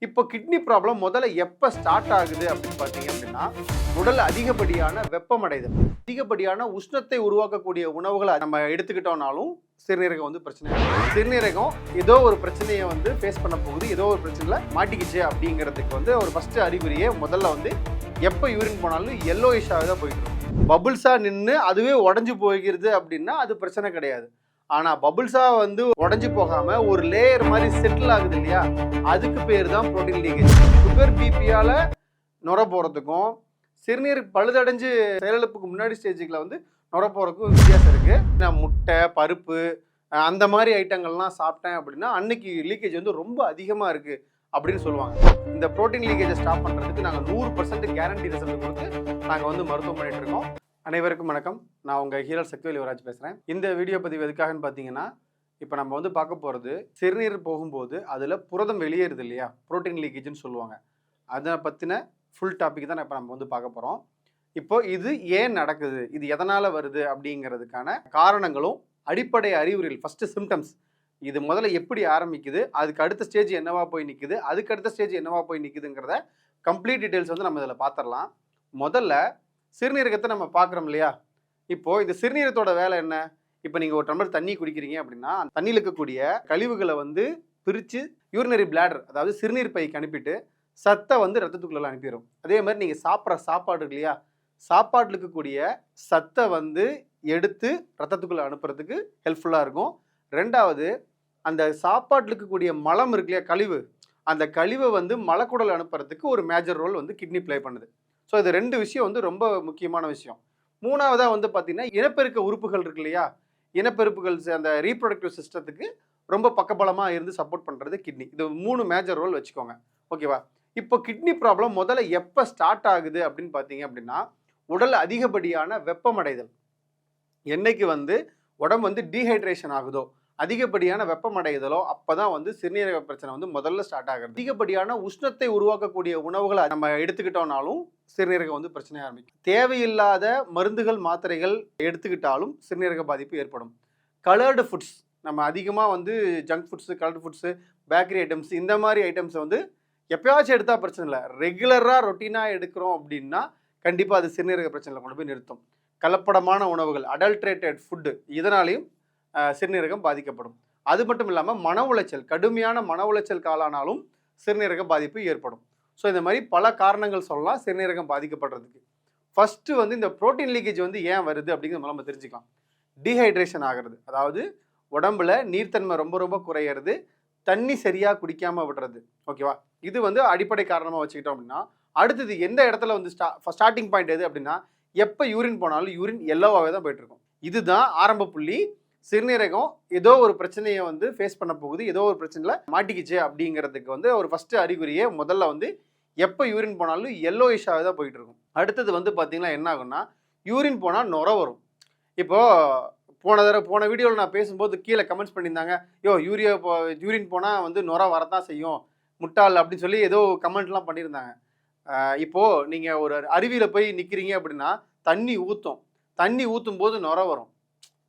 இப்போ kidney problem முதல்ல எப்போ ஸ்டார்ட் ஆகுது அப்படின்னு பார்த்தீங்க அப்படின்னா, உடல் அதிகப்படியான வெப்பமடைதல், அதிகப்படியான உஷ்ணத்தை உருவாக்கக்கூடிய உணவுகளை நம்ம எடுத்துக்கிட்டோம்னாலும் சிறுநீரகம் வந்து பிரச்சனை ஆகும். சிறுநீரகம் ஏதோ ஒரு பிரச்சனையை வந்து ஃபேஸ் பண்ண போகுது, ஏதோ ஒரு பிரச்சனையில மாட்டிக்கிச்சு அப்படிங்கிறதுக்கு வந்து ஒரு ஃபர்ஸ்ட் அறிகுறியே முதல்ல வந்து எப்போ யூரின் போனாலும் yellowish-ஆக தான் போயிட்டு இருக்கும். பபுள்ஸா நின்று அதுவே உடஞ்சு போகிறது அப்படின்னா அது பிரச்சனை கிடையாது. ஆனா பபுள்ஸா வந்து உடஞ்சு போகாம ஒரு லேயர் மாதிரி செட்டில் ஆகுது இல்லையா, அதுக்கு பேர் தான் புரோட்டீன் லீக்கேஜ். சுகர் பிபியால நுர போறதுக்கும் சிறுநீர் பழுதடைஞ்சு செயலிழப்புக்கு முன்னாடி ஸ்டேஜுக்குள்ள வந்து நுர போறதுக்கும் வித்தியாசம் இருக்கு. நான் முட்டை, பருப்பு அந்த மாதிரி ஐட்டங்கள்லாம் சாப்பிட்டேன் அப்படின்னா அன்னைக்கு லீக்கேஜ் வந்து ரொம்ப அதிகமா இருக்கு அப்படின்னு சொல்லுவாங்க. இந்த புரோட்டீன் லீக்கேஜை ஸ்டாப் பண்றதுக்கு நாங்கள் 100% கேரண்டி ரிசல்ட் கொடுத்து நாங்கள் வந்து மருத்துவம் பண்ணிட்டு இருக்கோம். அனைவருக்கும் வணக்கம். நான் உங்கள் ஹீரல் சக்திவேல் யுவராஜ் பேசுகிறேன். இந்த வீடியோ பதிவு எதுக்காகன்னு பார்த்தீங்கன்னா, இப்போ நம்ம வந்து பார்க்க போகிறது சிறுநீர் போகும்போது அதில் புரதம் வெளியேறுது இல்லையா, புரோட்டீன் லீக்கேஜ்னு சொல்லுவாங்க. அதை பற்றின ஃபுல் டாபிக் தான் இப்போ நம்ம வந்து பார்க்க போகிறோம். இப்போ இது ஏன் நடக்குது, இது எதனால் வருது அப்படிங்கிறதுக்கான காரணங்களும் அடிப்படை அறிகுறிகள், ஃபஸ்ட்டு சிம்டம்ஸ், இது முதல்ல எப்படி ஆரம்பிக்குது, அதுக்கு அடுத்த ஸ்டேஜ் என்னவா போய் நிற்குது, அதுக்கு அடுத்த ஸ்டேஜ் என்னவா போய் நிற்குதுங்கிறத கம்ப்ளீட் டீட்டெயில்ஸ் வந்து நம்ம இதில் பார்த்துடலாம். முதல்ல சிறுநீரகத்தை நம்ம பார்க்குறோம் இல்லையா, இப்போது இந்த சிறுநீரகத்தோட வேலை என்ன? இப்போ நீங்கள் ஒரு டம்ளர் தண்ணி குடிக்கிறீங்க அப்படின்னா அந்த தண்ணியில் இருக்கக்கூடிய கழிவுகளை வந்து பிரித்து யூரினரி பிளாடர், அதாவது சிறுநீர் பைக்கு அனுப்பிட்டு சத்தை வந்து ரத்தத்துக்குள்ள அனுப்பிடும். அதே மாதிரி நீங்கள் சாப்பிட்ற சாப்பாடு இருக்கு இல்லையா, சாப்பாட்டில் இருக்கக்கூடிய சத்தை வந்து எடுத்து ரத்தத்துக்குள்ளே அனுப்புறதுக்கு ஹெல்ப்ஃபுல்லாக இருக்கும். ரெண்டாவது, அந்த சாப்பாட்டில் இருக்கக்கூடிய மலம் இருக்கு இல்லையா, கழிவு, அந்த கழிவை வந்து மலக்குடல் அனுப்புறதுக்கு ஒரு மேஜர் ரோல் வந்து கிட்னி ப்ளே பண்ணுது. ஸோ இது ரெண்டு விஷயம் வந்து ரொம்ப முக்கியமான விஷயம். மூணாவதாக வந்து பார்த்தீங்கன்னா, இனப்பெருக்க உறுப்புகள் இருக்கு இல்லையா, இனப்பெருப்புகள் அந்த ரீப்ரொடக்டிவ் சிஸ்டத்துக்கு ரொம்ப பக்கபலமாக இருந்து சப்போர்ட் பண்ணுறது கிட்னி. இது 3 மேஜர் ரோல் வச்சுக்கோங்க, ஓகேவா? இப்போ கிட்னி ப்ராப்ளம் முதல்ல எப்போ ஸ்டார்ட் ஆகுது அப்படின்னு பார்த்தீங்க அப்படின்னா, உடல் அதிகப்படியான வெப்பமடைதல், என்னைக்கு வந்து உடம்பு வந்து டீஹைட்ரேஷன் ஆகுதோ, அதிகப்படியான வெப்பமடைதலோ, அப்போ தான் வந்து சிறுநீரக பிரச்சனை வந்து முதல்ல ஸ்டார்ட் ஆகுது. அதிகப்படியான உஷ்ணத்தை உருவாக்கக்கூடிய உணவுகளை நம்ம எடுத்துக்கிட்டோம்னாலும் சிறுநீரகம் வந்து பிரச்சனை ஆரம்பிக்கும். தேவையில்லாத மருந்துகள், மாத்திரைகள் எடுத்துக்கிட்டாலும் சிறுநீரக பாதிப்பு ஏற்படும். கலர்டு ஃபுட்ஸ், நம்ம அதிகமாக வந்து junk foods, coloured foods, bakery items, இந்த மாதிரி ஐட்டம்ஸை வந்து எப்பயாச்சும் எடுத்தால் பிரச்சனை இல்லை. ரெகுலராக ரொட்டீனாக எடுக்கிறோம் அப்படின்னா கண்டிப்பாக அது சிறுநீரக பிரச்சனையில் கொண்டு போய் நிறுத்தும். கலப்படமான உணவுகள், அடல்ட்ரேட்டட் ஃபுட்டு, இதனாலையும் சிறுநீரகம் பாதிக்கப்படும். அது மட்டும் இல்லாமல் மன உளைச்சல், கடுமையான மன உளைச்சல் காலானாலும் சிறுநீரக பாதிப்பு ஏற்படும். ஸோ இந்த மாதிரி பல காரணங்கள் சொல்லலாம் சிறுநீரகம் பாதிக்கப்படுறதுக்கு. ஃபஸ்ட்டு வந்து இந்த புரோட்டீன் லீக்கேஜ் வந்து ஏன் வருது அப்படிங்கிறத நம்ம தெரிஞ்சுக்கலாம். டீஹைட்ரேஷன் ஆகிறது, அதாவது உடம்புல நீர்த்தன்மை ரொம்ப ரொம்ப குறையிறது, தண்ணி சரியாக குடிக்காமல் விடுறது, ஓகேவா? இது வந்து அடிப்படை காரணமாக வச்சுக்கிட்டோம் அப்படின்னா, அடுத்தது எந்த இடத்துல வந்து ஸ்டார்டிங் பாயிண்ட் எது அப்படின்னா, எப்போ யூரின் போனாலும் யூரின் எல்லோவாகவே தான் போயிட்டுருக்கும். இதுதான் ஆரம்ப புள்ளி. சிறுநீரகம் ஏதோ ஒரு பிரச்சனையை வந்து ஃபேஸ் பண்ண போகுது, ஏதோ ஒரு பிரச்சனையில் மாட்டிக்கிச்சு அப்படிங்கிறதுக்கு வந்து ஒரு ஃபஸ்ட்டு அறிகுறியே முதல்ல வந்து எப்போ யூரின் போனாலும் yellowish-ஆக தான் போயிட்டு இருக்கும். அடுத்தது வந்து பார்த்தீங்கன்னா என்ன ஆகும்னா, யூரின் போனால் நுர வரும். இப்போது போன வீடியோவில் நான் பேசும்போது கீழே கமெண்ட்ஸ் பண்ணியிருந்தாங்க, யூரின் போனால் வந்து நுர வரத்தான் செய்யும் முட்டாள் அப்படின்னு சொல்லி ஏதோ கமெண்ட்லாம் பண்ணியிருந்தாங்க. இப்போது நீங்கள் ஒரு அருவியில் போய் நிற்கிறீங்க அப்படின்னா தண்ணி ஊற்றும் போது நுர வரும்,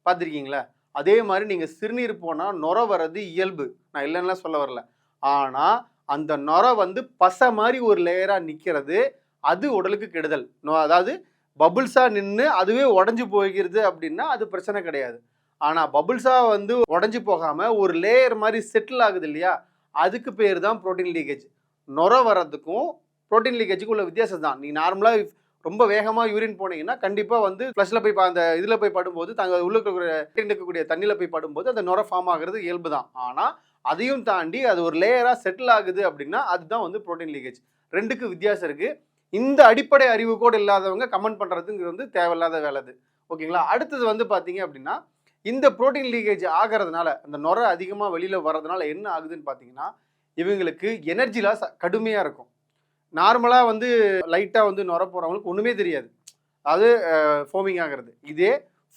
பார்த்துருக்கீங்களா? அதே மாதிரி நீங்கள் சிறுநீர் போனால் நுர வர்றது இயல்பு, நான் இல்லைன்னா சொல்ல வரல. ஆனால் அந்த நுர வந்து பசை மாதிரி ஒரு லேயராக நிற்கிறது, அது உடலுக்கு கெடுதல். அதாவது பபுள்ஸாக நின்று அதுவே உடஞ்சி போகிறது அப்படின்னா அது பிரச்சனை கிடையாது. ஆனால் பபுள்ஸாக வந்து உடஞ்சி போகாமல் ஒரு லேயர் மாதிரி செட்டில் ஆகுது இல்லையா, அதுக்கு பேர் தான் புரோட்டீன் லீக்கேஜ். நுர வர்றதுக்கும் புரோட்டீன் லீக்கேஜுக்கு உள்ள வித்தியாசம் தான். நீங்கள் நார்மலாக ரொம்ப வேகமாக யூரின் போனீங்கன்னா கண்டிப்பாக வந்து ஃப்ளஷில் போய் அந்த இதில் போய் படும்போது உள்ள இருக்கக்கூடிய தண்ணியில் போய் படும்போது அந்த நுர ஃபார்ம் ஆகிறது இயல்பு தான். ஆனால் அதையும் தாண்டி அது ஒரு லேயராக செட்டில் ஆகுது அப்படின்னா அதுதான் வந்து புரோட்டீன் லீக்கேஜ். ரெண்டுக்கு வித்தியாசம் இருக்குது. இந்த அடிப்படை அறிவு கூட இல்லாதவங்க கமெண்ட் பண்ணுறதுங்கிறது வந்து தேவையில்லாத வேலை அது, ஓகேங்களா? அடுத்தது வந்து பார்த்தீங்க அப்படின்னா, இந்த புரோட்டீன் லீக்கேஜ் ஆகிறதுனால, அந்த நுர அதிகமாக வெளியில் வர்றதுனால என்ன ஆகுதுன்னு பார்த்தீங்கன்னா, இவங்களுக்கு எனர்ஜி லாஸ் கடுமையாக இருக்கும். நார்மலாக வந்து லைட்டாக வந்து நுர போகிறவங்களுக்கு ஒன்றுமே தெரியாது, அது ஃபோமிங் ஆகிறது. இதே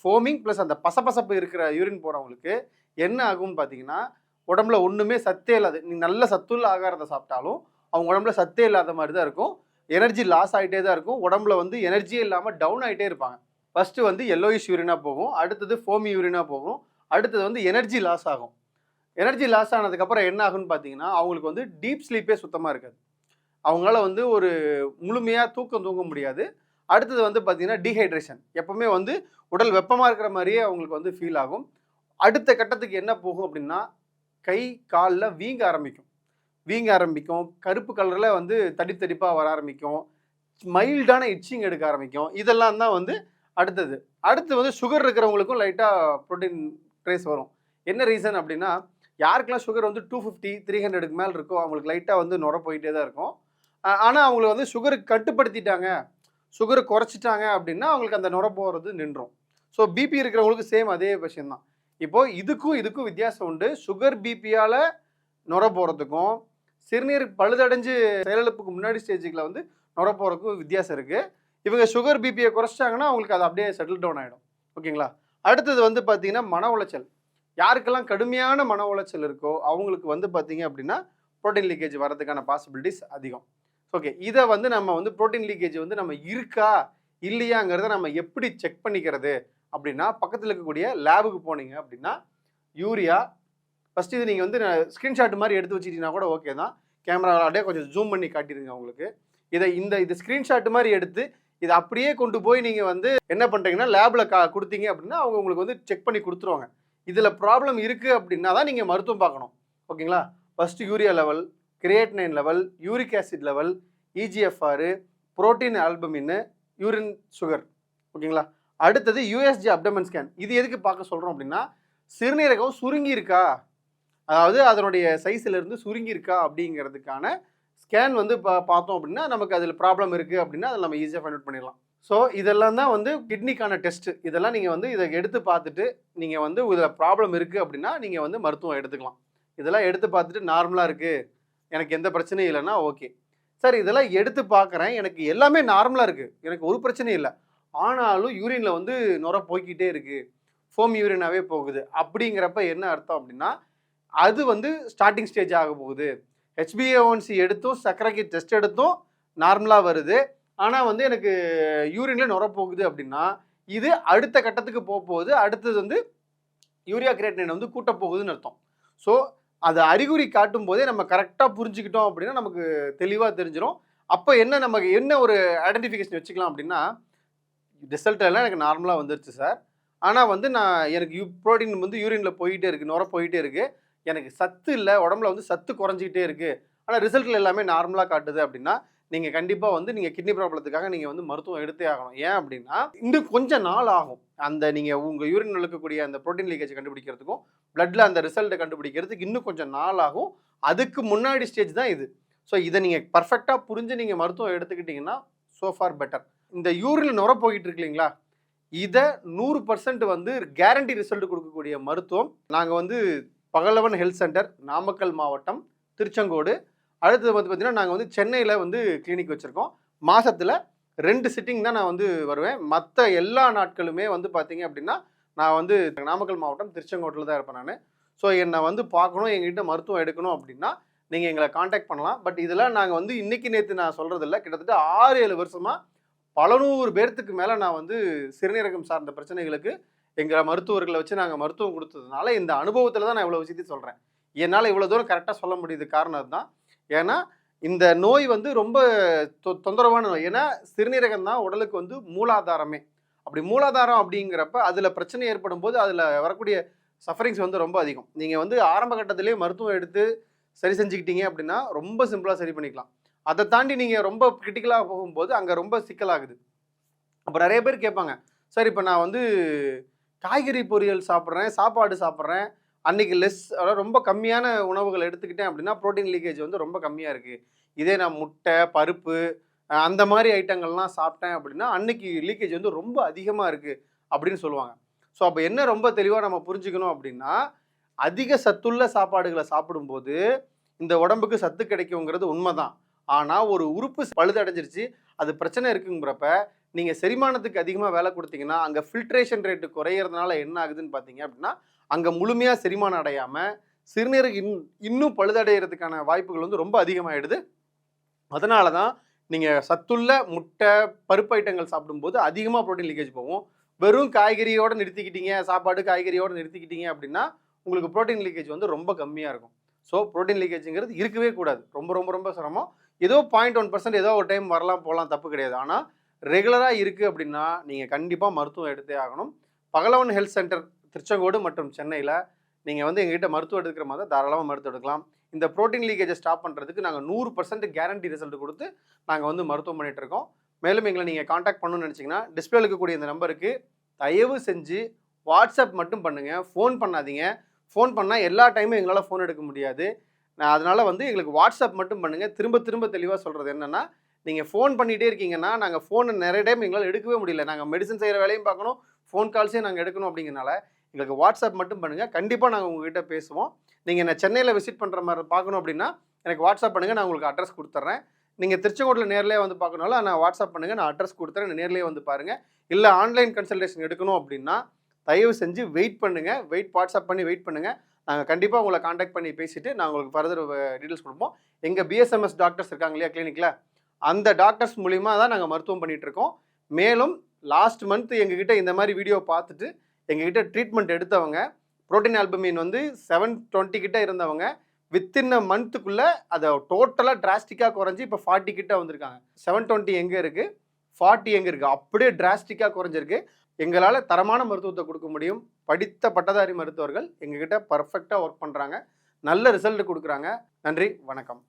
ஃபோமிங் ப்ளஸ் அந்த பசப்பசப்பு இருக்கிற யூரின் போகிறவங்களுக்கு என்ன ஆகும்னு பார்த்தீங்கன்னா, உடம்புல ஒன்றுமே சத்தே இல்லாது. நீ நல்ல சத்துள்ள ஆகாரத்தை சாப்பிட்டாலும் அவங்க உடம்புல சத்தே இல்லாத மாதிரி தான் இருக்கும். எனர்ஜி லாஸ் ஆகிட்டே தான் இருக்கும். உடம்புல வந்து எனர்ஜியே இல்லாமல் டவுன் ஆகிட்டே இருப்பாங்க. ஃபஸ்ட்டு வந்து yellowish யூரினாக போகும், அடுத்தது ஃபோமி யூரினாக போகும், அடுத்தது வந்து எனர்ஜி லாஸ் ஆகும். எனர்ஜி லாஸ் ஆனதுக்கப்புறம் என்ன ஆகுன்னு பார்த்தீங்கன்னா அவங்களுக்கு வந்து டீப் ஸ்லீப்பே சுத்தமாக இருக்காது. அவங்களால வந்து ஒரு முழுமையாக தூக்கம் தூங்க முடியாது. அடுத்தது வந்து பார்த்தீங்கன்னா டீஹைட்ரேஷன். எப்பவுமே வந்து உடல் வெப்பமாக இருக்கிற மாதிரியே அவங்களுக்கு வந்து ஃபீல் ஆகும். அடுத்த கட்டத்துக்கு என்ன போகும் அப்படின்னா, கை காலில் வீங்க ஆரம்பிக்கும். கருப்பு கலரில் வந்து தடிப்பு தடிப்பாக வர ஆரம்பிக்கும். மைல்டான இட்சிங் எடுக்க ஆரம்பிக்கும். இதெல்லாம் தான் வந்து அடுத்தது. அடுத்து வந்து சுகர் இருக்கிறவங்களுக்கும் லைட்டாக ப்ரோட்டீன் ட்ரேஸ் வரும். என்ன ரீசன் அப்படின்னா, யாருக்கெல்லாம் சுகர் வந்து 250, 300க்கு மேலே இருக்கோ அவங்களுக்கு லைட்டாக வந்து நுர போயிட்டே தான் இருக்கும். ஆனால் அவங்கள வந்து சுகரை கட்டுப்படுத்திட்டாங்க, சுகரை குறைச்சிட்டாங்க அப்படின்னா அவங்களுக்கு அந்த நுர போகிறது நின்றும். ஸோ பிபி இருக்கிறவங்களுக்கு சேம் அதே விஷயம் தான். இப்போது இதுக்கும் வித்தியாசம் உண்டு. சுகர் பிபியால் நுர போகிறதுக்கும் சிறுநீர் பழுதடைஞ்சு செயலிழப்புக்கு முன்னாடி ஸ்டேஜுக்கில் வந்து நுர போகிறதுக்கும் வித்தியாசம் இருக்குது. இவங்க சுகர் பிபியை குறைச்சிட்டாங்கன்னா அவங்களுக்கு அது அப்படியே செட்டில் டவுன் ஆகிடும். ஓகேங்களா? அடுத்தது வந்து பார்த்தீங்கன்னா மன உளைச்சல். யாருக்கெல்லாம் கடுமையான மன உளைச்சல் இருக்கோ அவங்களுக்கு வந்து பார்த்தீங்க அப்படின்னா ப்ரோட்டீன் லீக்கேஜ் வரதுக்கான பாசிபிலிட்டிஸ் அதிகம். ஓகே, இதை வந்து நம்ம வந்து ப்ரோட்டீன் லீக்கேஜ் வந்து நம்ம இருக்கா இல்லையாங்கிறத நம்ம எப்படி செக் பண்ணிக்கிறது அப்படின்னா, பக்கத்தில் இருக்கக்கூடிய லேபுக்கு போனீங்க அப்படின்னா யூரியா ஃபஸ்ட்டு இது நீங்கள் வந்து ஸ்க்ரீன்ஷாட் மாதிரி எடுத்து வச்சுக்கிட்டீங்கன்னா கூட ஓகே தான். கேமராவில் அப்படியே கொஞ்சம் ஜூம் பண்ணி காட்டிடுங்க அவங்களுக்கு. இது ஸ்க்ரீன்ஷாட் மாதிரி எடுத்து இதை அப்படியே கொண்டு போய் நீங்கள் வந்து என்ன பண்ணுறீங்கன்னா லேபில் கொடுத்தீங்க அப்படின்னா அவங்க உங்களுக்கு வந்து செக் பண்ணி கொடுத்துருவாங்க. இதில் ப்ராப்ளம் இருக்குது அப்படின்னா தான் நீங்கள் மருத்துவம் பார்க்கணும். ஓகேங்களா? First urea level, creatinine level, uric acid level, eGFR, protein albumin, urine sugar. ஓகேங்களா? அடுத்தது யூஎஸ்ஜி அப்டமன் ஸ்கேன். இது எதுக்கு பார்க்க சொல்கிறோம் அப்படின்னா, சிறுநீரகம் சுருங்கி இருக்கா, அதாவது அதனுடைய சைஸ்லேருந்து சுருங்கி இருக்கா அப்படிங்கிறதுக்கான ஸ்கேன் வந்து பார்த்தோம் அப்படின்னா நமக்கு அதில் ப்ராப்ளம் இருக்குது அப்படின்னா அதில் நம்ம ஈஸியாக ஃபைண்ட் அவுட் பண்ணிடலாம். ஸோ இதெல்லாம் தான் வந்து கிட்னிக்கான டெஸ்ட்டு. இதெல்லாம் நீங்கள் வந்து இதை எடுத்து பார்த்துட்டு நீங்கள் வந்து இதில் ப்ராப்ளம் இருக்குது அப்படின்னா நீங்கள் வந்து மருத்துவம் எடுத்துக்கலாம். இதெல்லாம் எடுத்து பார்த்துட்டு நார்மலாக இருக்குது, எனக்கு எந்த பிரச்சனையும் இல்லைன்னா ஓகே சார். இதெல்லாம் எடுத்து பார்க்குறேன், எனக்கு எல்லாமே நார்மலாக இருக்குது, எனக்கு ஒரு பிரச்சனையும் இல்லை, ஆனாலும் யூரினில் வந்து நுர போய்கிட்டே இருக்குது, ஃபோம் யூரினாவே போகுது அப்படிங்கிறப்ப என்ன அர்த்தம் அப்படின்னா அது வந்து ஸ்டார்டிங் ஸ்டேஜ் ஆக போகுது. HbA1c எடுத்தும் சர்க்கரைக்கு டெஸ்ட் எடுத்தும் நார்மலாக வருது, ஆனால் வந்து எனக்கு யூரினில் நுர போகுது அப்படின்னா இது அடுத்த கட்டத்துக்கு போகுது. அடுத்தது வந்து யூரியா கிரியேட்டினைன் வந்து கூட்ட போகுதுன்னு அர்த்தம். ஸோ அது அறிகுறி காட்டும் போதே நம்ம கரெக்டாக புரிஞ்சுக்கிட்டோம் அப்படின்னா நமக்கு தெளிவாக தெரிஞ்சிடும். அப்போ நமக்கு என்ன ஒரு ஐடென்டிஃபிகேஷன் வச்சுக்கலாம் அப்படின்னா, ரிசல்ட் எல்லாம் எனக்கு நார்மலாக வந்துருச்சு சார், ஆனால் வந்து எனக்கு ப்ரோட்டீன் வந்து யூரினில் போயிட்டே இருக்குது, நுர போயிட்டே இருக்குது, எனக்கு சத்து இல்லை, உடம்புல வந்து சத்து குறைஞ்சிக்கிட்டே இருக்குது, ஆனால் ரிசல்ட்டில் எல்லாமே நார்மலாக காட்டுது அப்படின்னா நீங்கள் கண்டிப்பாக வந்து நீங்கள் கிட்னி ப்ராப்ளத்துக்காக நீங்கள் வந்து மருத்துவம் எடுத்தே ஆகணும். ஏன் அப்படின்னா இன்னும் கொஞ்சம் நாள் ஆகும் அந்த நீங்கள் உங்கள் யூரின் இருக்கக்கூடிய அந்த ப்ரோட்டீன் லீக்கேஜ் கண்டுபிடிக்கிறதுக்கும் பிளட்டில் அந்த ரிசல்ட்டை கண்டுபிடிக்கிறதுக்கு இன்னும் கொஞ்சம் நாள் ஆகும். அதுக்கு முன்னாடி ஸ்டேஜ் தான் இது. ஸோ இதை நீங்கள் பர்ஃபெக்டாக புரிஞ்சு நீங்கள் மருத்துவம் எடுத்துக்கிட்டிங்கன்னா ஸோ ஃபார் பெட்டர். இந்த யூரினில் நுர போய்கிட்டு இருக்கு இல்லைங்களா, இதை 100% வந்து கேரண்டி ரிசல்ட் கொடுக்கக்கூடிய மருத்துவம் நாங்கள் வந்து பகலவன் ஹெல்த் சென்டர், நாமக்கல் மாவட்டம், திருச்செங்கோடு. அடுத்தது வந்து பார்த்தீங்கன்னா நாங்கள் வந்து சென்னையில் வந்து கிளினிக் வச்சுருக்கோம். மாதத்தில் 2 சிட்டிங் தான் நான் வந்து வருவேன். மற்ற எல்லா நாட்களுமே வந்து பார்த்தீங்க அப்படின்னா நான் வந்து நாமக்கல் மாவட்டம் திருச்செங்கோட்டில் தான் இருப்பேன் நான். ஸோ என்னை வந்து பார்க்கணும், எங்ககிட்ட மருத்துவம் எடுக்கணும் அப்படின்னா நீங்கள் எங்களை காண்டாக்ட் பண்ணலாம். பட் இதெல்லாம் நாங்கள் வந்து இன்றைக்கி நேற்று நான் சொல்கிறதில்ல, கிட்டத்தட்ட 6-7 வருஷமாக பல 100 பேர்த்துக்கு மேலே நான் வந்து சிறுநீரகம் சார்ந்த பிரச்சனைகளுக்கு எங்கள் மருத்துவர்களை வச்சு நாங்கள் மருத்துவம் கொடுத்ததுனால இந்த அனுபவத்தில் தான் நான் இவ்வளோ விஷயத்தையும் சொல்கிறேன். என்னால் இவ்வளோ தூரம் கரெக்டாக சொல்ல முடியுது காரணம் அதுதான். ஏன்னா இந்த நோய் வந்து ரொம்ப தொந்தரவான நோய். ஏன்னா சிறுநீரகம் தான் உடலுக்கு வந்து மூலாதாரமே. அப்படி மூலாதாரம் அப்படிங்கிறப்ப அதில் பிரச்சனை ஏற்படும் போது அதில் வரக்கூடிய சஃபரிங்ஸ் வந்து ரொம்ப அதிகம். நீங்கள் வந்து ஆரம்ப கட்டத்திலேயே மருத்துவம் எடுத்து சரி செஞ்சுக்கிட்டீங்க அப்படின்னா ரொம்ப சிம்பிளாக சரி பண்ணிக்கலாம். அதை தாண்டி நீங்கள் ரொம்ப கிரிட்டிக்கலாக போகும்போது அங்கே ரொம்ப சிக்கலாகுது. அப்போ நிறைய பேர் கேட்பாங்க, சார் இப்போ நான் வந்து காய்கறி பொரியல் சாப்பிட்றேன், சாப்பாடு சாப்பிட்றேன், அன்றைக்கி அதாவது ரொம்ப கம்மியான உணவுகள் எடுத்துக்கிட்டேன் அப்படின்னா ப்ரோட்டீன் லீக்கேஜ் வந்து ரொம்ப கம்மியாக இருக்குது. இதே நான் முட்டை, பருப்பு அந்த மாதிரி ஐட்டங்கள்லாம் சாப்பிட்டேன் அப்படின்னா அன்றைக்கி லீக்கேஜ் வந்து ரொம்ப அதிகமாக இருக்குது அப்படின்னு சொல்லுவாங்க. ஸோ அப்போ என்ன ரொம்ப தெளிவாக நம்ம புரிஞ்சுக்கணும் அப்படின்னா, அதிக சத்துள்ள சாப்பாடுகளை சாப்பிடும்போது இந்த உடம்புக்கு சத்து கிடைக்குங்கிறது உண்மை தான். ஆனால் ஒரு உறுப்பு பழுதடைஞ்சிருச்சு, அது பிரச்சனை இருக்குங்கிறப்ப நீங்கள் செரிமானத்துக்கு அதிகமாக வேலை கொடுத்தீங்கன்னா அங்கே ஃபில்ட்ரேஷன் ரேட்டு குறையிறதுனால என்ன ஆகுதுன்னு பார்த்தீங்க அப்படின்னா அங்கே முழுமையாக செரிமானம் அடையாமல் சிறுநீரகம் இன்னும் பழுதடைகிறதுக்கான வாய்ப்புகள் வந்து ரொம்ப அதிகமாகிடுது. அதனால தான் நீங்கள் சத்துள்ள முட்டை, பருப்பு ஐட்டங்கள் சாப்பிடும்போது அதிகமாக ப்ரோட்டீன் லீக்கேஜ் போகும். வெறும் காய்கறியோடு நிறுத்திக்கிட்டீங்க, சாப்பாடு காய்கறியோடு நிறுத்திக்கிட்டீங்க அப்படின்னா உங்களுக்கு புரோட்டீன் லீக்கேஜ் வந்து ரொம்ப கம்மியாக இருக்கும். ஸோ புரோட்டீன் லீக்கேஜுங்கிறது இருக்கவே கூடாது. ரொம்ப ரொம்ப ரொம்ப சிரமம். ஏதோ 0.1% ஏதோ ஒரு டைம் வரலாம் போகலாம், தப்பு கிடையாது. ஆனால் ரெகுலராக இருக்குது அப்படின்னா நீங்கள் கண்டிப்பாக மருத்துவம் எடுத்தே ஆகணும். பகலவன் ஹெல்த் சென்டர் திருச்செங்கோடு மற்றும் சென்னையில் நீங்கள் வந்து எங்ககிட்ட மருத்துவம் எடுக்கிற மாதிரி தாராளமாக மருத்துவம் எடுக்கலாம். இந்த புரோட்டீன் லீக்கேஜை ஸ்டாப் பண்ணுறதுக்கு நாங்கள் 100% கேரண்டி ரிசல்ட் கொடுத்து நாங்கள் வந்து மருத்துவம் பண்ணிட்டு இருக்கோம். மேலும் எங்களை நீங்கள் காண்டாக்ட் பண்ணணும்னு நினச்சிங்கன்னா டிஸ்பிளே இருக்கக்கூடிய இந்த நம்பருக்கு தயவு செஞ்சு வாட்ஸ்அப் மட்டும் பண்ணுங்கள், ஃபோன் பண்ணாதீங்க. ஃபோன் பண்ணால் எல்லா டைமும் எங்களால் ஃபோன் எடுக்க முடியாது. அதனால் வந்து எங்களுக்கு வாட்ஸ்அப் மட்டும் பண்ணுங்கள். திரும்ப திரும்ப தெளிவாக சொல்கிறது என்னென்னா, நீங்கள் ஃபோன் பண்ணிகிட்டே இருக்கீங்கன்னா நாங்கள் ஃபோனை நிறைய டைம் எங்களால் எடுக்கவே முடியல. நாங்கள் மெடிசன் செய்கிற வேலையும் பார்க்கணும், ஃபோன் கால்ஸையும் நாங்கள் எடுக்கணும். அப்படிங்கிறனால எங்களுக்கு வாட்ஸ்அப் மட்டும் பண்ணுங்கள். கண்டிப்பாக நாங்கள் உங்ககிட்ட பேசுவோம். நீங்கள் என்ன சென்னையில் விசிட் பண்ணுற மாதிரி பார்க்கணும் அப்படின்னா எனக்கு வாட்ஸ்அப் பண்ணுங்கள், நான் உங்களுக்கு அட்ரஸ் கொடுத்துட்றேன். நீங்கள் திருச்செங்கோட்டில் நேர்லேயே வந்து பார்க்கணும்னாலும் நான் வாட்ஸ்அப் பண்ணுங்கள், நான் அட்ரஸ் கொடுத்துறேன், நேர்லேயே வந்து பாருங்கள். இல்லை ஆன்லைன் கன்சல்டேஷன் எடுக்கணும் அப்படின்னா தயவு செஞ்சு வெயிட் பண்ணுங்கள். வாட்ஸ்அப் பண்ணி வெயிட் பண்ணுங்கள். நாங்கள் கண்டிப்பாக உங்களை காண்டாக்ட் பண்ணி பேசிவிட்டு நான் உங்களுக்கு ஃபர்தர் டீட்டெயில்ஸ் கொடுப்போம். எங்கள் பிஎஸ்எம்எஸ் டாக்டர்ஸ் இருக்காங்க இல்லையா கிளினிக்கில், அந்த டாக்டர்ஸ் மூலிமா தான் நாங்கள் மருத்துவம் பண்ணிகிட்ருக்கோம். மேலும் லாஸ்ட் மந்த் எங்ககிட்ட இந்த மாதிரி வீடியோ பார்த்துட்டு எங்ககிட்ட ட்ரீட்மெண்ட் எடுத்தவங்க, புரோட்டீன் ஆல்புமின் வந்து 720 கிட்ட இருந்தவங்க வித்தின் அ மந்த்துக்குள்ளே அதை டோட்டலாக டிராஸ்டிக்காக குறைஞ்சி இப்போ 40 கிட்ட வந்திருக்காங்க. 720 எங்கே இருக்குது, 40 எங்கே இருக்குது, அப்படியே டிராஸ்டிக்காக குறைஞ்சிருக்கு. எங்களால் தரமான மருத்துவத்தை கொடுக்க முடியும். படித்த பட்டதாரி மருத்துவர்கள் எங்ககிட்ட பர்ஃபெக்டாக ஒர்க் பண்ணுறாங்க, நல்ல ரிசல்ட் கொடுக்குறாங்க. நன்றி, வணக்கம்.